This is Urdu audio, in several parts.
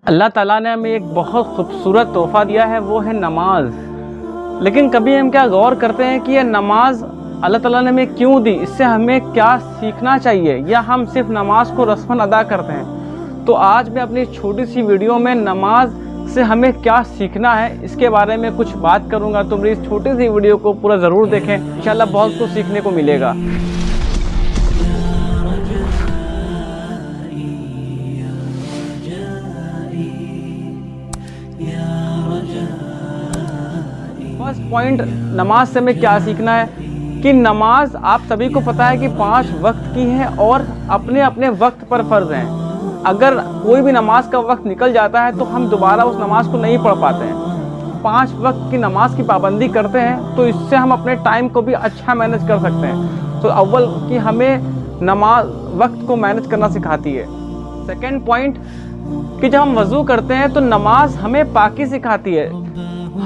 اللہ تعالیٰ نے ہمیں ایک بہت خوبصورت تحفہ دیا ہے، وہ ہے نماز۔ لیکن کبھی ہم کیا غور کرتے ہیں کہ یہ نماز اللہ تعالیٰ نے ہمیں کیوں دی، اس سے ہمیں کیا سیکھنا چاہیے، یا ہم صرف نماز کو رسماً ادا کرتے ہیں؟ تو آج میں اپنی چھوٹی سی ویڈیو میں نماز سے ہمیں کیا سیکھنا ہے اس کے بارے میں کچھ بات کروں گا۔ تو میری اس چھوٹی سی ویڈیو کو پورا ضرور دیکھیں، انشاءاللہ بہت کچھ سیکھنے کو ملے گا۔ فرسٹ پوائنٹ، نماز سے ہمیں کیا سیکھنا ہے کہ نماز آپ سبھی کو پتہ ہے کہ 5 وقت کی ہے اور اپنے اپنے وقت پر فرض ہیں۔ اگر کوئی بھی نماز کا وقت نکل جاتا ہے تو ہم دوبارہ اس نماز کو نہیں پڑھ پاتے ہیں۔ 5 وقت کی نماز کی پابندی کرتے ہیں تو اس سے ہم اپنے ٹائم کو بھی اچھا مینج کر سکتے ہیں۔ تو اول کہ ہمیں نماز وقت کو مینج کرنا سکھاتی ہے۔ سیکنڈ پوائنٹ کہ جب ہم وضو کرتے ہیں تو نماز ہمیں پاکی سکھاتی ہے۔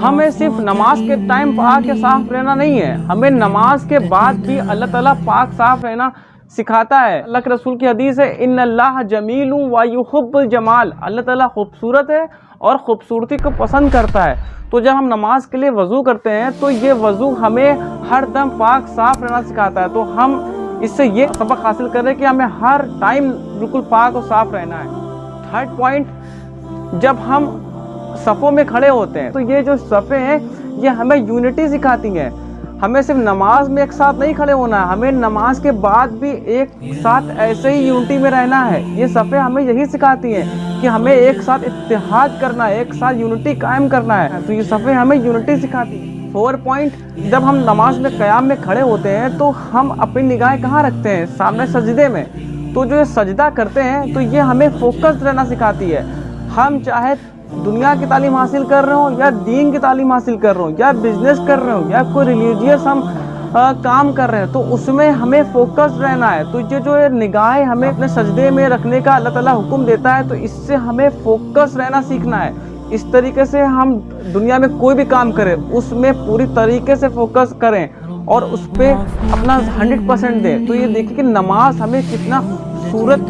ہمیں صرف نماز کے ٹائم پاک یا صاف رہنا نہیں ہے، ہمیں نماز کے بعد بھی اللہ تعالیٰ پاک صاف رہنا سکھاتا ہے۔ اللہ کے رسول کی حدیث ہے، ان اللہ جمیل ویحب الجمال، اللہ تعالیٰ خوبصورت ہے اور خوبصورتی کو پسند کرتا ہے۔ تو جب ہم نماز کے لیے وضو کرتے ہیں تو یہ وضو ہمیں ہر دم پاک صاف رہنا سکھاتا ہے۔ تو ہم اس سے یہ سبق حاصل کر رہے ہیں کہ ہمیں ہر ٹائم بالکل پاک اور صاف رہنا ہے۔ تھرڈ پوائنٹ، جب ہم صفوں میں کھڑے ہوتے ہیں تو یہ جو صفیں ہیں یہ ہمیں یونٹی سکھاتی ہیں۔ ہمیں صرف نماز میں ایک ساتھ نہیں کھڑے ہونا ہے، ہمیں نماز کے بعد بھی ایک ساتھ ایسے ہی یونٹی میں رہنا ہے۔ یہ صفیں ہمیں یہی سکھاتی ہیں کہ ہمیں ایک ساتھ اتحاد کرنا ہے، ایک ساتھ یونٹی قائم کرنا ہے۔ تو یہ صفیں ہمیں یونٹی سکھاتی ہیں۔ 4 پوائنٹ، جب ہم نماز میں قیام میں کھڑے ہوتے ہیں تو ہم اپنی نگاہیں کہاں رکھتے ہیں؟ سامنے سجدے میں۔ تو جو سجدہ کرتے ہیں تو یہ ہمیں فوکس رہنا سکھاتی ہے۔ ہم چاہے دنیا کی تعلیم حاصل کر رہے ہوں یا دین کی تعلیم حاصل کر رہے ہوں یا بزنس کر رہے ہوں یا کوئی ریلیجیس ہم کام کر رہے ہیں تو اس میں ہمیں فوکس رہنا ہے۔ تو یہ جو نگاہیں ہمیں اپنے سجدے میں رکھنے کا اللہ تعالیٰ حکم دیتا ہے تو اس سے ہمیں فوکس رہنا سیکھنا ہے۔ اس طریقے سے ہم دنیا میں کوئی بھی کام کریں اس میں پوری طریقے سے فوکس کریں اور اس پہ اپنا 100% دیں۔ تو یہ دیکھیں کہ نماز ہمیں کتنا خوبصورت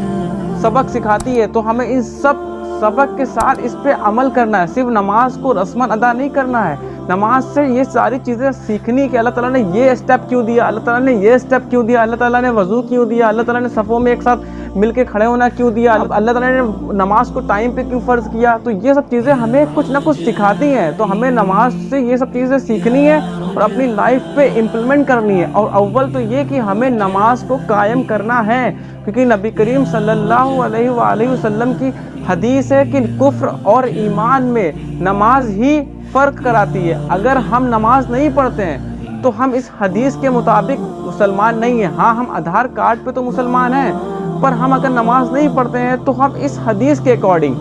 سبق سکھاتی ہے۔ تو ہمیں ان سب سبق کے ساتھ اس پہ عمل کرنا ہے، صرف نماز کو رسماً ادا نہیں کرنا ہے۔ نماز سے یہ ساری چیزیں سیکھنی کہ اللہ تعالیٰ نے یہ اسٹیپ کیوں دیا، اللہ تعالیٰ نے یہ اسٹیپ کیوں دیا، اللہ تعالیٰ نے وضو کیوں دیا، اللہ تعالیٰ نے صفوں میں ایک ساتھ مل کے کھڑے ہونا کیوں دیا، اللہ تعالیٰ نے نماز کو ٹائم پہ کیوں فرض کیا۔ تو یہ سب چیزیں ہمیں کچھ نہ کچھ سکھاتی ہیں۔ تو ہمیں نماز سے یہ سب چیزیں سیکھنی ہے اور اپنی لائف پہ امپلیمنٹ کرنی ہے۔ اور اول تو یہ کہ ہمیں نماز کو قائم کرنا ہے، کیونکہ نبی کریم صلی اللہ علیہ وآلہ وسلم کی حدیث ہے کہ کفر اور ایمان میں نماز ہی فرق کراتی ہے۔ اگر ہم نماز نہیں پڑھتے ہیں تو ہم اس حدیث کے مطابق مسلمان نہیں ہیں۔ ہاں، ہم آدھار کارڈ پہ تو مسلمان ہیں، پر ہم اگر نماز نہیں پڑھتے ہیں تو ہم اس حدیث کے اکارڈنگ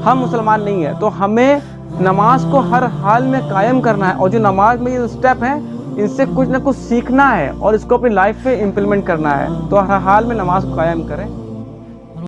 ہم مسلمان نہیں ہیں۔ تو ہمیں نماز کو ہر حال میں قائم کرنا ہے اور جو نماز میں یہ اسٹیپ ہیں ان سے کچھ نہ کچھ سیکھنا ہے اور اس کو اپنی لائف پہ امپلیمنٹ کرنا ہے۔ تو ہر حال میں نماز کو قائم کریں۔